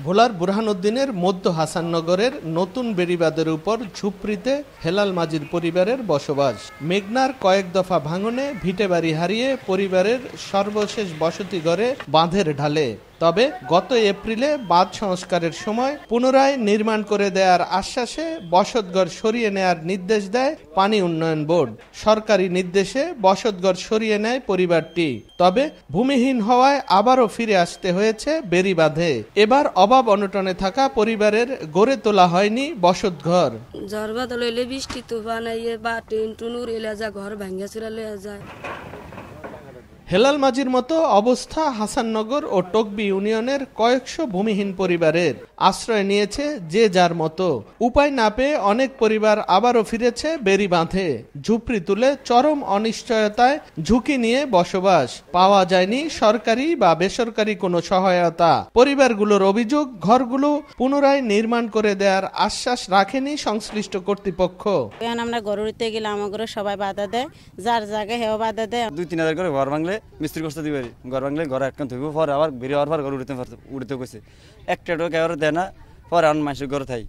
ভোলার বুরহানুদ্দিনের মধ্য হাসাননগরের নতুন বেড়িবাঁধের উপর ঝুপড়িতে হেলাল মাজির পরিবারের বসবাস। মেঘনার কয়েক দফা ভাঙনে ভিটেবাড়ি হারিয়ে পরিবারের সর্বশেষ বসতি গড়ে বাঁধের ঢালে। তবে গত এপ্রিলে বাঁধ সংস্কারের সময় পুনরায় নির্মাণ করে দেওয়ার আশ্বাসে বসতঘর সরিয়ে নেয়ার নির্দেশ দেয় পানি উন্নয়ন বোর্ড। সরকারি নির্দেশে বসতঘর সরিয়ে নেয় পরিবারটি। তবে ভূমিহীন হওয়ায় আবারও ফিরে আসতে হয়েছে বেড়িবাঁধে। এবার অভাব অনটনে থাকা পরিবারের গড়ে তোলা হয়নি বসতঘর। ঝড় বাদল হইলে বৃষ্টি তুফান আইয়ে বা টিন টুন উড়িয়ে যায়, ঘর ভাঙ্গা চুরা লইয়া যায়। হেলাল মাজির মতো অবস্থা হাসাননগর ও টকবি ইউনিয়নের কয়েকশো ভূমিহীন পরিবারের। আশ্রয় নিয়েছে যে যার মতো। উপায় না পেয়ে অনেক পরিবার আবারও ফিরেছে বেড়িবাঁধে। ঝুপড়ি তুলে চরম অনিশ্চয়তায় ঝুঁকি নিয়ে বসবাস। পাওয়া যায়নি সরকারি বা বেসরকারি কোনো সহায়তা। পরিবারগুলোর অভিযোগ, ঘরগুলো পুনরায় নির্মাণ করে দেওয়ার আশ্বাস রাখেনি সংশ্লিষ্ট কর্তৃপক্ষ। এখন আমরা ঘর উড়তে গেলে আমাদের সবাই বাধা দেয়, যার জায়গায় হেও বাধা দেয়। 2-3 করে ঘর ভাঙলে মিস্ত্রি কষ্ট দিবে, ঘর ভাঙলে ঘর একখান থাকবে, পরে আবার বেরিয়ে হওয়ার পর ঘর উড়তে গেছে একটা কেউ দেয় না, পরে আমার মানুষের ঘর থাই।